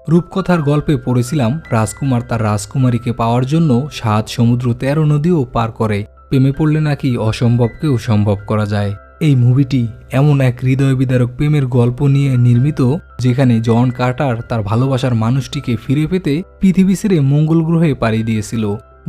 রূপকথার গল্পে পড়েছিলাম রাজকুমার তার রাজকুমারীকে পাওয়ার জন্য ৭ সমুদ্র ১৩ নদীও পার করে। প্রেমে পড়লে নাকি অসম্ভবকেও সম্ভব করা যায়। এই মুভিটি এমন এক হৃদয় বিদারক প্রেমের গল্প নিয়ে নির্মিত, যেখানে জন কার্টার তার ভালোবাসার মানুষটিকে ফিরে পেতে পৃথিবী ছেড়ে মঙ্গল গ্রহে পাড়ি দিয়েছিল।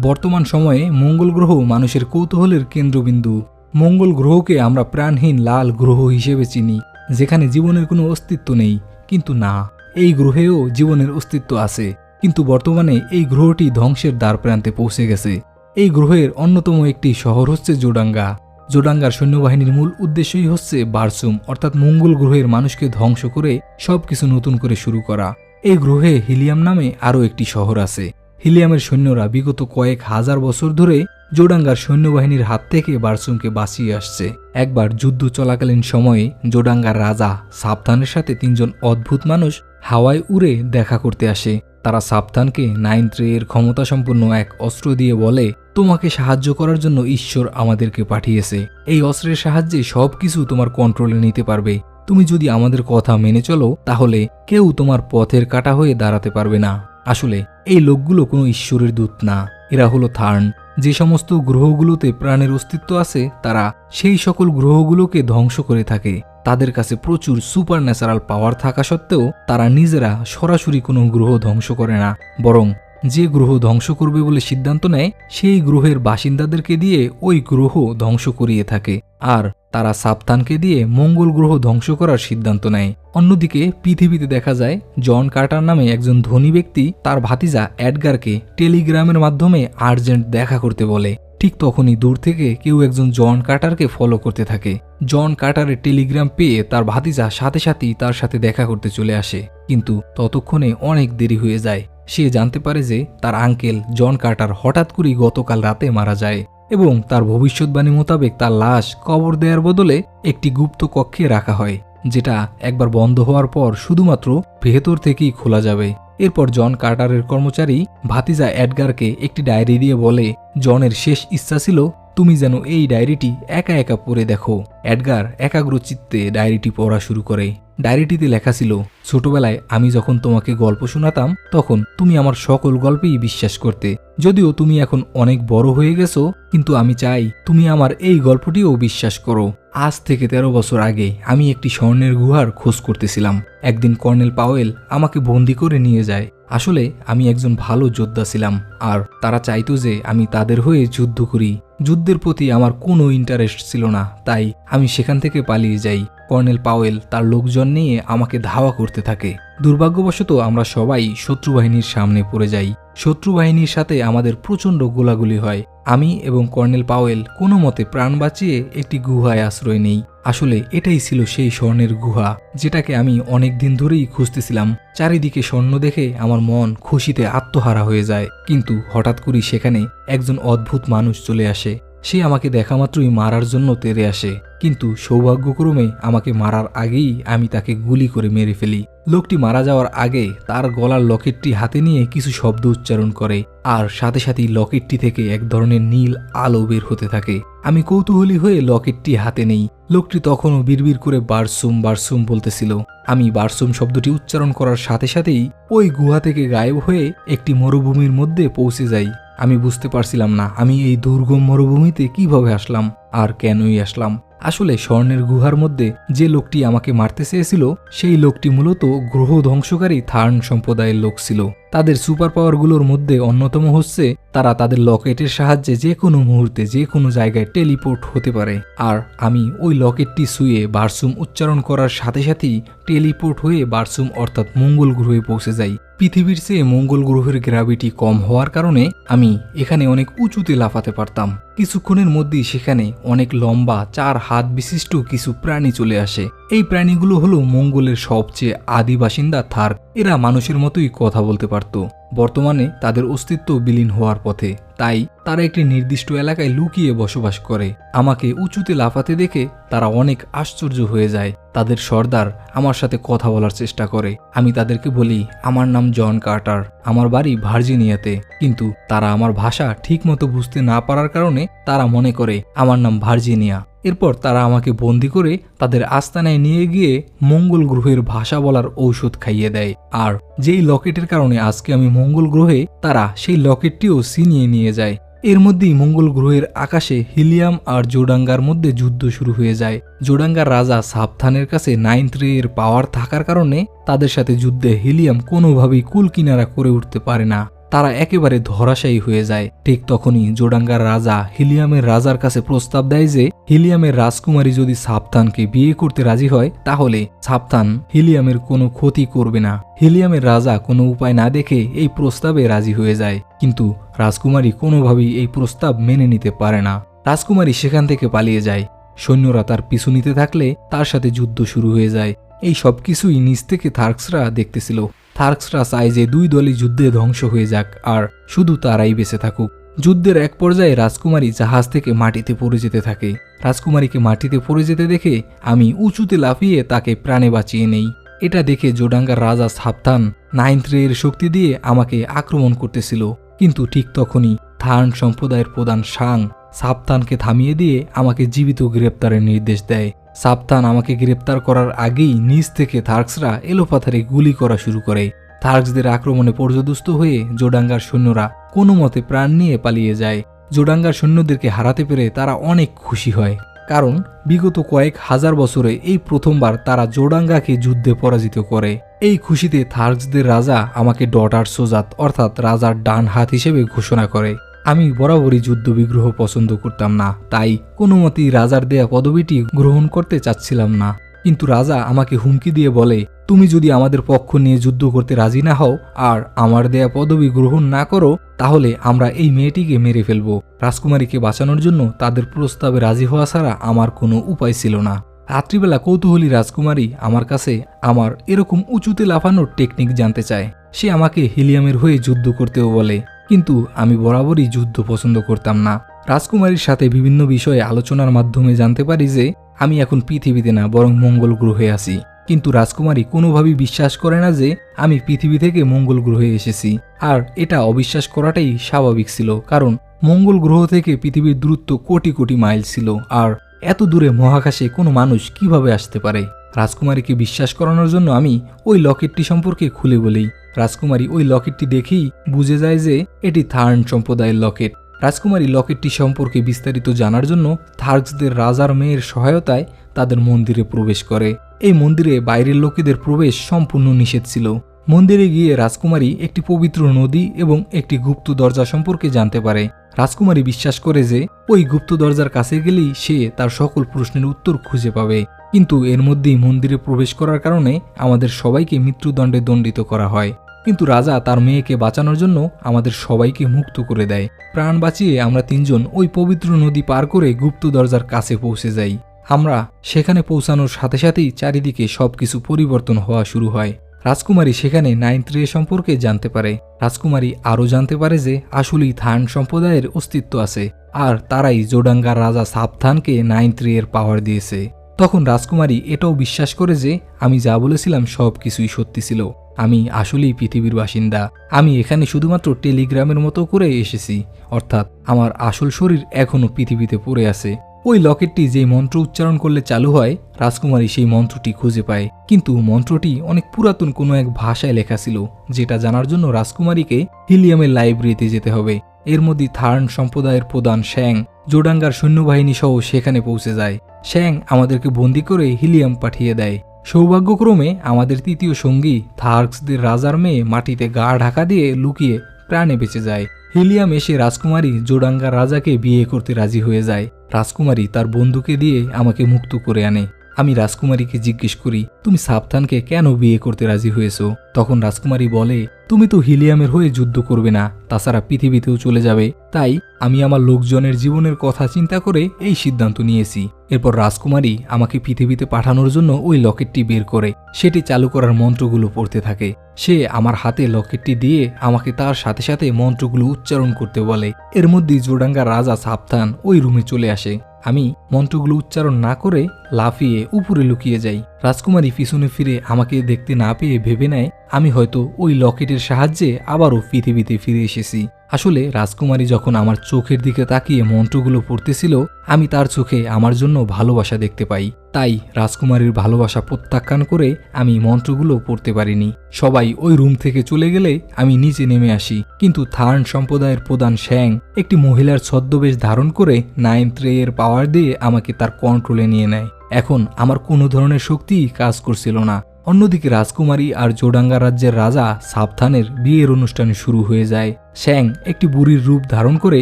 বর্তমান সময়ে মঙ্গল গ্রহ মানুষের কৌতূহলের কেন্দ্রবিন্দু। মঙ্গল গ্রহকে আমরা প্রাণহীন লাল গ্রহ হিসেবে চিনি, যেখানে জীবনের কোনো অস্তিত্ব নেই। কিন্তু না, এই গ্রহেও জীবনের অস্তিত্ব আছে, কিন্তু বর্তমানে এই গ্রহটি ধ্বংসের দ্বারপ্রান্তে পৌঁছে গেছে। এই গ্রহের অন্যতম একটি শহর হচ্ছে জোডাঙ্গা। জোডাঙ্গার সৈন্যবাহিনীর মূল উদ্দেশ্যই হচ্ছে বারসুম অর্থাৎ মঙ্গল গ্রহের মানুষকে ধ্বংস করে সবকিছু নতুন করে শুরু করা। এই গ্রহে হিলিয়াম নামে আরও একটি শহর আছে। হিলিয়ামের সৈন্যরা বিগত কয়েক হাজার বছর ধরে জোডাঙ্গার সৈন্যবাহিনীর হাত থেকে বারসুমকে বাঁচিয়ে আসছে। একবার যুদ্ধ চলাকালীন সময়ে জোডাঙ্গার রাজা সাবধানের সাথে ৩ জন অদ্ভুত মানুষ হাওয়ায় উড়ে দেখা করতে আসে। তারা সাবধানকে 9 রের ক্ষমতা সম্পন্ন এক অস্ত্র দিয়ে বলে, তোমাকে সাহায্য করার জন্য ঈশ্বর আমাদেরকে পাঠিয়েছে। এই অস্ত্রের সাহায্যে সবকিছু তোমার কন্ট্রোলে নিতে পারবে। তুমি যদি আমাদের কথা মেনে চলো, তাহলে কেউ তোমার পথের কাঁটা হয়ে দাঁড়াতে পারবে না। আসলে এই লোকগুলো কোনো ঈশ্বরের দূত না, এরা হলো থার্ন। যে সমস্ত গ্রহগুলোতে প্রাণের অস্তিত্ব আছে, তারা সেই সকল গ্রহগুলোকে ধ্বংস করে থাকে। তাদের কাছে প্রচুর সুপার ন্যাচারাল পাওয়ার থাকা সত্ত্বেও তারা নিজেরা সরাসরি কোনো গ্রহ ধ্বংস করে না, বরং যে গ্রহ ধ্বংস করবে বলে সিদ্ধান্ত নেয় সেই গ্রহের বাসিন্দাদেরকে দিয়ে ওই গ্রহ ধ্বংস করিয়ে থাকে। আর তারা সাবধানকে দিয়ে মঙ্গল গ্রহ ধ্বংস করার সিদ্ধান্ত নেয়। অন্যদিকে পৃথিবীতে দেখা যায় জন কার্টার নামে একজন ধনী ব্যক্তি তার ভাতিজা এডগারকে টেলিগ্রামের মাধ্যমে আর্জেন্ট দেখা করতে বলে। ঠিক তখনই দূর থেকে কেউ একজন জন কার্টারকে ফলো করতে থাকে। জন কার্টারের টেলিগ্রাম পেয়ে তার ভাতিজা সাথে সাথেই তার সাথে দেখা করতে চলে আসে, কিন্তু ততক্ষণে অনেক দেরি হয়ে যায়। সে জানতে পারে যে তার আঙ্কেল জন কার্টার হঠাৎ করেই গতকাল রাতে মারা যায় এবং তার ভবিষ্যৎবাণী মোতাবেক তার লাশ কবর দেওয়ার বদলে একটি গুপ্ত কক্ষে রাখা হয়, যেটা একবার বন্ধ হওয়ার পর শুধুমাত্র ভেতর থেকেই খোলা যাবে। এরপর জন কার্টারের কর্মচারী ভাতিজা এডগারকে একটি ডায়েরি দিয়ে বলে, জনের শেষ ইচ্ছা ছিল তুমি যেন এই ডায়েরিটি একা একা পড়ে দেখো। এডগার একাগ্র চিত্তে ডায়েরিটি পড়া শুরু করে। ডায়েরিটিতে লেখা ছিল, ছোটবেলায় আমি যখন তোমাকে গল্প শোনাতাম তখন তুমি আমার সকল গল্পেই বিশ্বাস করতে। যদিও তুমি এখন অনেক বড় হয়ে গেছো, কিন্তু আমি চাই তুমি আমার এই গল্পটিও বিশ্বাস করো। আজ থেকে 13 বছর আগে আমি একটি স্বর্ণের গুহার খোঁজ করতেছিলাম। একদিন কর্নেল পাওয়েল আমাকে বন্দি করে নিয়ে যায়। আসলে আমি একজন ভালো যোদ্ধা ছিলাম, আর তারা চাইতো যে আমি তাদের হয়ে যুদ্ধ করি। যুদ্ধের প্রতি আমার কোনো ইন্টারেস্ট ছিল না, তাই আমি সেখান থেকে পালিয়ে যাই। কর্নেল পাওয়েল তার লোকজন নিয়ে আমাকে ধাওয়া করতে থাকে। দুর্ভাগ্যবশত আমরা সবাই শত্রু বাহিনীর সামনে পড়ে যাই। শত্রু বাহিনীর সাথে আমাদের প্রচণ্ড গোলাগুলি হয়। আমি এবং কর্নেল পাওয়েল কোনো মতে প্রাণ বাঁচিয়ে একটি গুহায় আশ্রয় নেই। আসলে এটাই ছিল সেই স্বর্ণের গুহা, যেটাকে আমি অনেক দিন ধরেই খুঁজতেছিলাম। চারিদিকে স্বর্ণ দেখে আমার মন খুশিতে আত্মহারা হয়ে যায়, কিন্তু হঠাৎ করেই সেখানে একজন অদ্ভুত মানুষ চলে আসে। সে আমাকে দেখা মাত্রই মারার জন্য তেড়ে আসে, কিন্তু সৌভাগ্যক্রমে আমাকে মারার আগেই আমি তাকে গুলি করে মেরে ফেলি। লোকটি মারা যাওয়ার আগে তার গলার লকেটটি হাতে নিয়ে কিছু শব্দ উচ্চারণ করে, আর সাথে সাথেই লকেটটি থেকে এক ধরনের নীল আলো বের হতে থাকে। আমি কৌতূহলী হয়ে লকেটটি হাতে নেই। লোকটি তখনও বিড়বিড় করে বারসুম বারসুম বলতেছিল। আমি বারসুম শব্দটি উচ্চারণ করার সাথে সাথেই ওই গুহা থেকে গায়েব হয়ে একটি মরুভূমির মধ্যে পৌঁছে যাই। আমি বুঝতে পারছিলাম না আমি এই দুর্গম মরুভূমিতে কিভাবে আসলাম আর কেনই আসলাম। আসলে স্বর্ণের গুহার মধ্যে যে লোকটি আমাকে মারতে চেয়েছিল সেই লোকটি মূলত গ্রহ ধ্বংসকারী থার্ন সম্প্রদায়ের লোক ছিল। তাদের সুপার পাওয়ারগুলোর মধ্যে অন্যতম হচ্ছে তারা তাদের লকেটের সাহায্যে যে কোনো মুহূর্তে যে কোনো জায়গায় টেলিপোর্ট হতে পারে। আর আমি ওই লকেটটি ছুঁয়ে বারসুম উচ্চারণ করার সাথে সাথেই টেলিপোর্ট হয়ে বারসুম অর্থাৎ মঙ্গল গ্রহে পৌঁছে যাই। পৃথিবীর চেয়ে মঙ্গল গ্রহের গ্র্যাভিটি কম হওয়ার কারণে আমি এখানে অনেক উঁচুতে লাফাতে পারতাম। কিছুক্ষণের মধ্যেই সেখানে অনেক লম্বা 4 হাত বিশিষ্ট কিছু প্রাণী চলে আসে। এই প্রাণীগুলো হলো মঙ্গলের সবচেয়ে আদি বাসিন্দা থার্ক। এরা মানুষের মতোই কথা বলতে পারত। বর্তমানে তাদের অস্তিত্ব বিলীন হওয়ার পথে, তাই তারা একটি নির্দিষ্ট এলাকায় লুকিয়ে বসবাস করে। আমাকে উঁচুতে লাফাতে দেখে তারা অনেক আশ্চর্য হয়ে যায়। তাদের সর্দার আমার সাথে কথা বলার চেষ্টা করে। আমি তাদেরকে বলি আমার নাম জন কার্টার, আমার বাড়ি ভার্জিনিয়াতে, কিন্তু তারা আমার ভাষা ঠিকমতো বুঝতে না পারার কারণে তারা মনে করে আমার নাম ভার্জিনিয়া। এরপর তারা আমাকে বন্দি করে তাদের আস্তানায় নিয়ে গিয়ে মঙ্গল গ্রহের ভাষা বলার ঔষধ খাইয়ে দেয়। আর যেই লকেটের কারণে আজকে আমি মঙ্গল গ্রহে, তারা সেই লকেটটিও ছিনিয়ে নিয়ে যায়। এর মধ্যেই মঙ্গল গ্রহের আকাশে হিলিয়াম আর জোডাঙ্গার মধ্যে যুদ্ধ শুরু হয়ে যায়। জোডাঙ্গার রাজা সাবধানের কাছে 9th রে এর পাওয়ার থাকার কারণে তাদের সাথে যুদ্ধে হিলিয়াম কোনোভাবেই কুল কিনারা করে উঠতে পারে না। তারা একেবারে ধরাশায়ী হয়ে যায়। ঠিক তখনই জোডাঙ্গার রাজা হিলিয়ামের রাজার কাছে প্রস্তাব দেয় যে হিলিয়ামের রাজকুমারী যদি সাবধানকে বিয়ে করতে রাজি হয় তাহলে সাবধান হিলিয়ামের কোনো ক্ষতি করবে না। হিলিয়ামের রাজা কোনো উপায় না দেখে এই প্রস্তাবে রাজি হয়ে যায়, কিন্তু রাজকুমারী কোনোভাবেই এই প্রস্তাব মেনে নিতে পারে না। রাজকুমারী সেখান থেকে পালিয়ে যায়। সৈন্যরা তার পিছু নিতে থাকলে তার সাথে যুদ্ধ শুরু হয়ে যায়। এই সবকিছুই নিচ থেকে থার্কসরা দেখতেছিল। থার্কসরা চায় যে দুই দলই যুদ্ধে ধ্বংস হয়ে যাক আর শুধু তারাই বেঁচে থাকুক। যুদ্ধের এক পর্যায়ে রাজকুমারী জাহাজ থেকে মাটিতে পড়ে যেতে থাকে। রাজকুমারীকে মাটিতে পড়ে যেতে দেখে আমি উঁচুতে লাফিয়ে তাকে প্রাণে বাঁচিয়ে নেই। এটা দেখে জোডাঙ্গার রাজা সাবধান 9th রে এর শক্তি দিয়ে আমাকে আক্রমণ করতেছিল, কিন্তু ঠিক তখনই থার্ন সম্প্রদায়ের প্রধান শাং সাবধানকে থামিয়ে দিয়ে আমাকে জীবিত গ্রেপ্তারের নির্দেশ দেয়। সাবধান আমাকে গ্রেপ্তার করার আগেই নিচ থেকে থার্কসরা এলোপাথারে গুলি করা শুরু করে। থার্কসদের আক্রমণে পর্যদুস্ত হয়ে জোডাঙ্গার সৈন্যরা কোনো মতে প্রাণ নিয়ে পালিয়ে যায়। জোডাঙ্গার সৈন্যদেরকে হারাতে পেরে তারা অনেক খুশি হয়, কারণ বিগত কয়েক হাজার বছরে এই প্রথমবার তারা জোডাঙ্গাকে যুদ্ধে পরাজিত করে। এই খুশিতে থার্কসদের রাজা আমাকে ডটার সোজাত অর্থাৎ রাজার ডান হাত হিসেবে ঘোষণা করে। আমি বরাবরই যুদ্ধ বিগ্রহ পছন্দ করতাম না, তাই কোনো মতেই রাজার দেয়া পদবিটি গ্রহণ করতে চাচ্ছিলাম না। কিন্তু রাজা আমাকে হুমকি দিয়ে বলে, তুমি যদি আমাদের পক্ষ নিয়ে যুদ্ধ করতে রাজি না হও আর আমার দেয়া পদবি গ্রহণ না করো তাহলে আমরা এই মেয়েটিকে মেরে ফেলবো। রাজকুমারীকে বাঁচানোর জন্য তাদের প্রস্তাবে রাজি হওয়া ছাড়া আমার কোনো উপায় ছিল না। রাত্রিবেলা কৌতূহলী রাজকুমারী আমার কাছে আমার এরকম উঁচুতে লাফানোর টেকনিক জানতে চায়। সে আমাকে হিলিয়ামের হয়ে যুদ্ধ করতেও বলে, কিন্তু আমি বরাবরই যুদ্ধ পছন্দ করতাম না। রাজকুমারীর সাথে বিভিন্ন বিষয়ে আলোচনার মাধ্যমে জানতে পারি যে আমি এখন পৃথিবীতে না বরং মঙ্গল গ্রহে আছি, কিন্তু রাজকুমারী কোনোভাবেই বিশ্বাস করে না যে আমি পৃথিবী থেকে মঙ্গল গ্রহে এসেছি। আর এটা অবিশ্বাস করাটাই স্বাভাবিক ছিল, কারণ মঙ্গল গ্রহ থেকে পৃথিবীর দূরত্ব কোটি কোটি মাইল ছিল, আর এত দূরে মহাকাশে কোনো মানুষ কিভাবে আসতে পারে। রাজকুমারীকে বিশ্বাস করানোর জন্য আমি ওই লকেটটি সম্পর্কে খুলে বলি। রাজকুমারী ওই লকেটটি দেখেই বুঝে যায় যে এটি থার্ন সম্প্রদায়ের লকেট। রাজকুমারী লকেটটি সম্পর্কে বিস্তারিত জানার জন্য থার্কসদের রাজার মেয়ের সহায়তায় তাদের মন্দিরে প্রবেশ করে। এই মন্দিরে বাইরের লোকেদের প্রবেশ সম্পূর্ণ নিষেধ ছিল। মন্দিরে গিয়ে রাজকুমারী একটি পবিত্র নদী এবং একটি গুপ্ত দরজা সম্পর্কে জানতে পারে। রাজকুমারী বিশ্বাস করে যে ওই গুপ্ত দরজার কাছে গেলেই সে তার সকল প্রশ্নের উত্তর খুঁজে পাবে, কিন্তু এর মধ্যেই মন্দিরে প্রবেশ করার কারণে আমাদের সবাইকে মৃত্যুদণ্ডে দণ্ডিত করা হয়। কিন্তু রাজা তার মেয়েকে বাঁচানোর জন্য আমাদের সবাইকে মুক্ত করে দেয়। প্রাণ বাঁচিয়ে আমরা তিনজন ওই পবিত্র নদী পার করে গুপ্ত দরজার কাছে পৌঁছে যাই। আমরা সেখানে পৌঁছানোর সাথে সাথেই চারিদিকে সবকিছু পরিবর্তন হওয়া শুরু হয়। রাজকুমারী সেখানে 9th রে সম্পর্কে জানতে পারে। রাজকুমারী আরও জানতে পারে যে আসলেই থার্ন সম্প্রদায়ের অস্তিত্ব আছে, আর তারাই জোডাঙ্গার রাজা সাবধানকে 9th রে এর পাওয়ার দিয়েছে। তখন রাজকুমারী এটাও বিশ্বাস করে যে আমি যা বলেছিলাম সব কিছুই সত্যি ছিল। আমি আসলেই পৃথিবীর বাসিন্দা। আমি এখানে শুধুমাত্র টেলিগ্রামের মতো করে এসেছি, অর্থাৎ আমার আসল শরীর এখনও পৃথিবীতে পড়ে আছে। ওই লকেটটি যেই মন্ত্র উচ্চারণ করলে চালু হয়, রাজকুমারী সেই মন্ত্রটি খুঁজে পায়, কিন্তু মন্ত্রটি অনেক পুরাতন কোনো এক ভাষায় লেখা ছিল, যেটা জানার জন্য রাজকুমারীকে হিলিয়ামের লাইব্রেরিতে যেতে হবে। এর মধ্যে থার্ন সম্প্রদায়ের প্রধান শ্যাং জোডাঙ্গার সৈন্যবাহিনী সহ সেখানে পৌঁছে যায়। শ্যাং আমাদেরকে বন্দি করে হিলিয়াম পাঠিয়ে দেয়। সৌভাগ্যক্রমে আমাদের তৃতীয় সঙ্গী থার্কসদের রাজার মেয়ে মাটিতে গা ঢাকা দিয়ে লুকিয়ে প্রাণে বেঁচে যায়। হিলিয়াম এসে রাজকুমারী জোডাঙ্গার রাজাকে বিয়ে করতে রাজি হয়ে যায়। রাজকুমারী তার বন্ধুকে দিয়ে আমাকে মুক্ত করে আনে। আমি রাজকুমারীকে জিজ্ঞেস করি, তুমি সাবধানকে কেন বিয়ে করতে রাজি হয়েছো? তখন রাজকুমারী বলে, তুমি তো হিলিয়ামের হয়ে যুদ্ধ করবে না, তাছাড়া পৃথিবীতেও চলে যাবে, তাই আমি আমার লোকজনের জীবনের কথা চিন্তা করে এই সিদ্ধান্ত নিয়েছি। এরপর রাজকুমারী আমাকে পৃথিবীতে পাঠানোর জন্য ওই লকেটটি বের করে সেটি চালু করার মন্ত্রগুলো পড়তে থাকে। সে আমার হাতে লকেটটি দিয়ে আমাকে তার সাথে সাথে মন্ত্রগুলো উচ্চারণ করতে বলে। এর মধ্যেই জোডাঙ্গার রাজা সাবধান ওই রুমে চলে আসে। আমি মন্ত্রগুলো উচ্চারণ না করে লাফিয়ে উপরে লুকিয়ে যাই। রাজকুমারী পিছনে ফিরে আমাকে দেখতে না পেয়ে ভেবে নেয় আমি হয়তো ওই লকেটের সাহায্যে আবারও পৃথিবীতে ফিরে এসেছি। আসলে রাজকুমারী যখন আমার চোখের দিকে তাকিয়ে মন্ত্রগুলো পড়তেছিল, আমি তার চোখে আমার জন্য ভালোবাসা দেখতে পাই। তাই রাজকুমারীর ভালোবাসা প্রত্যাখ্যান করে আমি মন্ত্রগুলো পড়তে পারিনি। সবাই ওই রুম থেকে চলে গেলে আমি নিচে নেমে আসি, কিন্তু থার্ন সম্প্রদায়ের প্রধান শ্যাং একটি মহিলার ছদ্মবেশ ধারণ করে 9th রে এর পাওয়ার দিয়ে আমাকে তার কন্ট্রোলে নিয়ে নেয়। এখন আমার কোনো ধরনের শক্তি কাজ করছিল না। অন্যদিকে রাজকুমারী আর জোডাঙ্গা রাজ্যের রাজা সাবধানের বিয়ের অনুষ্ঠান শুরু হয়ে যায়। শ্যাং একটি বুড়ির রূপ ধারণ করে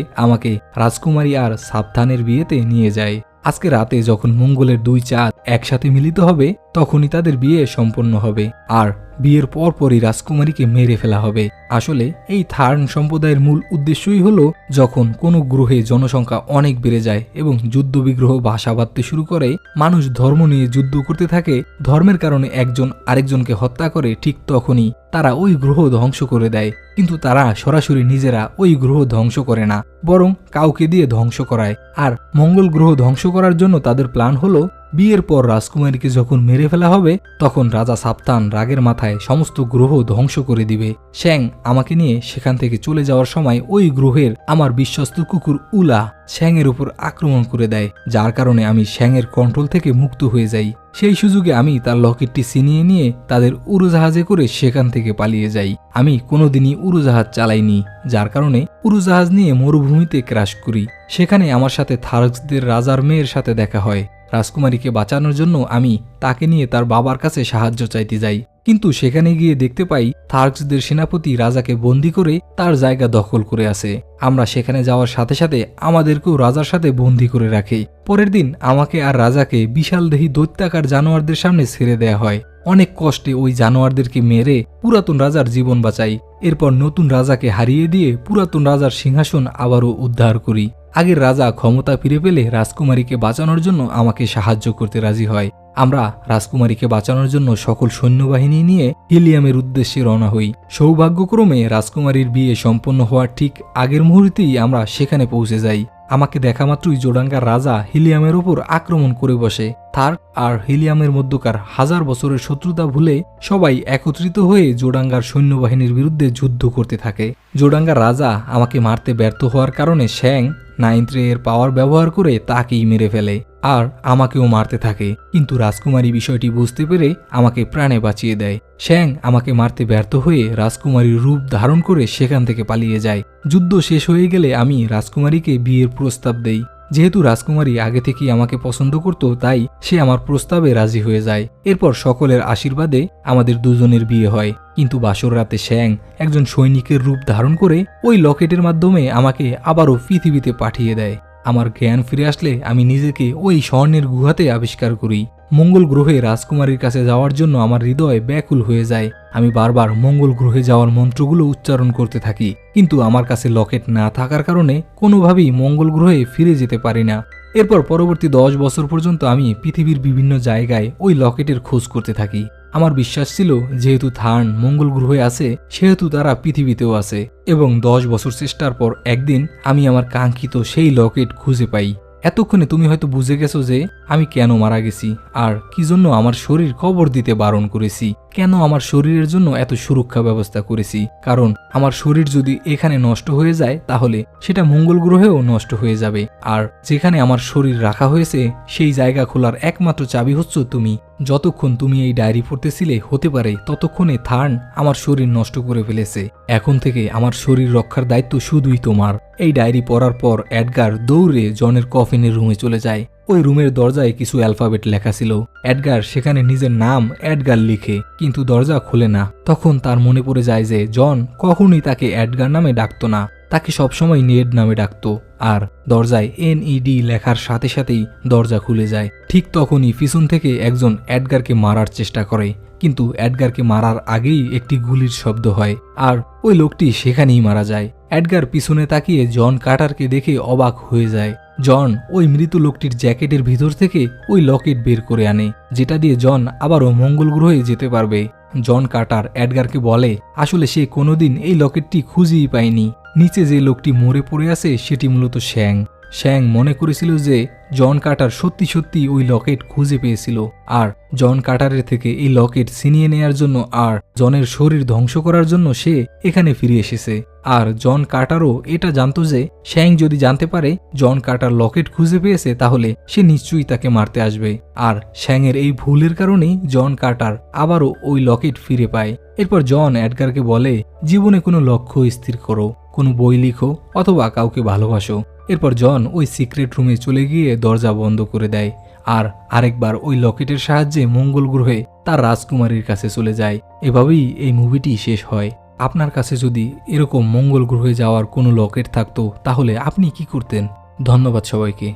আমাকে রাজকুমারী আর সাবধানের বিয়েতে নিয়ে যায়। আজকে রাতে যখন মঙ্গলের 2 চাঁদ একসাথে মিলিত হবে তখনই তাদের বিয়ে সম্পন্ন হবে, আর বিয়ের পরপরই রাজকুমারীকে মেরে ফেলা হবে। আসলে এই থার্ন সম্প্রদায়ের মূল উদ্দেশ্যই হলো যখন কোনো গ্রহে জনসংখ্যা অনেক বেড়ে যায় এবং যুদ্ধবিগ্রহ বাসা বাঁধতে শুরু করে, মানুষ ধর্ম নিয়ে যুদ্ধ করতে থাকে, ধর্মের কারণে একজন আরেকজনকে হত্যা করে, ঠিক তখনই তারা ওই গ্রহ ধ্বংস করে দেয়। কিন্তু তারা সরাসরি নিজেরা ওই গ্রহ ধ্বংস করে না, বরং কাউকে দিয়ে ধ্বংস করায়। আর মঙ্গল গ্রহ ধ্বংস করার জন্য তাদের প্ল্যান হলো বিয়ের পর রাজকুমারীকে যখন মেরে ফেলা হবে তখন রাজা সাবধান রাগের মাথায় সমস্ত গ্রহ ধ্বংস করে দিবে। শ্যাং আমাকে নিয়ে সেখান থেকে চলে যাওয়ার সময় ওই গ্রহের আমার বিশ্বস্ত কুকুর উলা শ্যাংয়ের উপর আক্রমণ করে দেয়, যার কারণে আমি শ্যাংয়ের কন্ট্রোল থেকে মুক্ত হয়ে যাই। সেই সুযোগে আমি তার লকেটটি ছিনিয়ে নিয়ে তাদের উড়োজাহাজে করে সেখান থেকে পালিয়ে যাই। আমি কোনোদিনই উড়োজাহাজ চালাইনি, যার কারণে উড়োজাহাজ নিয়ে মরুভূমিতে ক্র্যাশ করি। সেখানে আমার সাথে থার্কসদের রাজার মেয়ের সাথে দেখা হয়। রাজকুমারীকে বাঁচানোর জন্য আমি তাকে নিয়ে তার বাবার কাছে সাহায্য চাইতে যাই, কিন্তু সেখানে গিয়ে দেখতে পাই থার্কসদের সেনাপতি রাজাকে বন্দী করে তার জায়গা দখল করে আছে। আমরা সেখানে যাওয়ার সাথে সাথে আমাদেরকেও রাজার সাথে বন্দী করে রাখে। পরের দিন আমাকে আর রাজাকে বিশাল দেহী দৈত্যাকার জানোয়ারদের সামনে ছেড়ে দেয়া হয়। অনেক কষ্টে ওই জানোয়ারদেরকে মেরে পুরাতন রাজার জীবন বাঁচাই। এরপর নতুন রাজাকে হারিয়ে দিয়ে পুরাতন রাজার সিংহাসন আবারও উদ্ধার করি। আগের রাজা ক্ষমতা ফিরে পেলে রাজকুমারীকে বাঁচানোর জন্য আমাকে সাহায্য করতে রাজি হয়। আমরা রাজকুমারীকে বাঁচানোর জন্য সকল সৈন্যবাহিনী নিয়ে হিলিয়ামের উদ্দেশ্যে রওনা হই। সৌভাগ্যক্রমে রাজকুমারীর বিয়ে সম্পন্ন হওয়ার ঠিক আগের মুহূর্তেই আমরা সেখানে পৌঁছে যাই। আমাকে দেখা মাত্রই জোডাঙ্গার রাজা হিলিয়ামের ওপর আক্রমণ করে বসে। থার্ক আর হিলিয়ামের মধ্যকার 1000 বছরের শত্রুতা ভুলে সবাই একত্রিত হয়ে জোডাঙ্গার সৈন্যবাহিনীর বিরুদ্ধে যুদ্ধ করতে থাকে। জোডাঙ্গার রাজা আমাকে মারতে ব্যর্থ হওয়ার কারণে শ্যাং 9th রে এর পাওয়ার ব্যবহার করে তাকেই মেরে ফেলে আর আমাকেও মারতে থাকে, কিন্তু রাজকুমারী বিষয়টি বুঝতে পেরে আমাকে প্রাণে বাঁচিয়ে দেয়। শ্যাং আমাকে মারতে ব্যর্থ হয়ে রাজকুমারীর রূপ ধারণ করে সেখান থেকে পালিয়ে যায়। যুদ্ধ শেষ হয়ে গেলে আমি রাজকুমারীকে বিয়ের প্রস্তাব দেই। যেহেতু রাজকুমারী আগে থেকেই আমাকে পছন্দ করত, তাই সে আমার প্রস্তাবে রাজি হয়ে যায়। এরপর সকলের আশীর্বাদে আমাদের দুজনের বিয়ে হয়। কিন্তু বাসর রাতে শ্যাং একজন সৈনিকের রূপ ধারণ করে ওই লকেটের মাধ্যমে আমাকে আবারও পৃথিবীতে পাঠিয়ে দেয়। আমার জ্ঞান ফিরে আসলে আমি নিজেকে ওই স্বর্ণের গুহাতে আবিষ্কার করি। মঙ্গল গ্রহে রাজকুমারীর কাছে যাওয়ার জন্য আমার হৃদয় ব্যাকুল হয়ে যায়। আমি বারবার মঙ্গল গ্রহে যাওয়ার মন্ত্রগুলো উচ্চারণ করতে থাকি, কিন্তু আমার কাছে লকেট না থাকার কারণে কোনোভাবেই মঙ্গল গ্রহে ফিরে যেতে পারি না। এরপর পরবর্তী 10 বছর পর্যন্ত আমি পৃথিবীর বিভিন্ন জায়গায় ওই লকেটের খোঁজ করতে থাকি। আমার বিশ্বাস ছিল যেহেতু থার্ন মঙ্গল গ্রহে আছে সেহেতু তারা পৃথিবীতেও আছে, এবং 10 বছর চেষ্টার পর একদিন আমি আমার কাঙ্ক্ষিত সেই লকেট খুঁজে পাই। এতক্ষণে তুমি হয়তো বুঝে গেছো যে আমি কেন মারা গেছি আর কি জন্য আমার শরীর কবর দিতে বারণ করেছি, কেন আমার শরীরের জন্য এত সুরক্ষা ব্যবস্থা করেছি। কারণ আমার শরীর যদি এখানে নষ্ট হয়ে যায় তাহলে সেটা মঙ্গল গ্রহেও নষ্ট হয়ে যাবে, আর যেখানে আমার শরীর রাখা হয়েছে সেই জায়গা খোলার একমাত্র চাবি হচ্ছে তুমি। যতক্ষণ তুমি এই ডায়েরি পড়তেছিলে হতে পারে ততক্ষণে থার্ন আমার শরীর নষ্ট করে ফেলেছে। এখন থেকে আমার শরীর রক্ষার দায়িত্ব শুধুই তোমার। এই ডায়েরি পড়ার পর এডগার দৌড়ে জনের কফিনের রুমে চলে যায়। ওই রুমের দরজায় কিছু অ্যালফাবেট লেখা ছিল। এডগার সেখানে নিজের নাম এডগার লিখে, কিন্তু দরজা খোলে না। তখন তার মনে পড়ে যায় যে জন কখনোই তাকে এডগার নামে ডাকতো না। তাকে সবসময় নেড নামে ডাকতো। আর দরজায় NED লেখার সাথে সাথেই দরজা খুলে যায়। ঠিক তখনই পিছন থেকে একজন এডগারকে মারার চেষ্টা করে, কিন্তু এডগারকে মারার আগেই একটি গুলির শব্দ হয় আর ওই লোকটি সেখানেই মারা যায়। এডগার পিছনে তাকিয়ে জন কার্টারকে দেখে অবাক হয়ে যায়। জন ওই মৃত লোকটির জ্যাকেটের ভিতর থেকে ওই লকেট বের করে আনে, যেটা দিয়ে জন আবারও মঙ্গল গ্রহে যেতে পারবে। জন কার্টার এডগারকে বলে আসলে সে কোনোদিন এই লকেটটি খুঁজেই পায়নি। নিচে যে লোকটি মরে পড়ে আছে সেটি মূলত শ্যাং। শ্যাং মনে করেছিল যে জন কার্টার সত্যি সত্যি ওই লকেট খুঁজে পেয়েছিল আর জন কার্টারের থেকে এই লকেট ছিনিয়ে নেয়ার জন্য আর জনের শরীর ধ্বংস করার জন্য সে এখানে ফিরে এসেছে। আর জন কার্টারও এটা জানতো যে শ্যাং যদি জানতে পারে জন কার্টার লকেট খুঁজে পেয়েছে তাহলে সে নিশ্চয়ই তাকে মারতে আসবে। আর শ্যাংয়ের এই ভুলের কারণেই জন কার্টার আবারও ওই লকেট ফিরে পায়। এরপর জন এডগারকে বলে জীবনে কোনো লক্ষ্য স্থির করো, কোনো বই লিখো অথবা কাউকে ভালোবাসো। এরপর জন ওই সিক্রেট রুমে চলে গিয়ে দরজা বন্ধ করে দেয় আর আরেকবার ওই লকেটের সাহায্যে মঙ্গল গ্রহে তার রাজকুমারীর কাছে চলে যায়। এভাবেই এই মুভিটি শেষ হয়। আপনার কাছে যদি এরকম মঙ্গল গ্রহে যাওয়ার কোনো লকেট থাকতো তাহলে আপনি কি করতেন? ধন্যবাদ সবাইকে।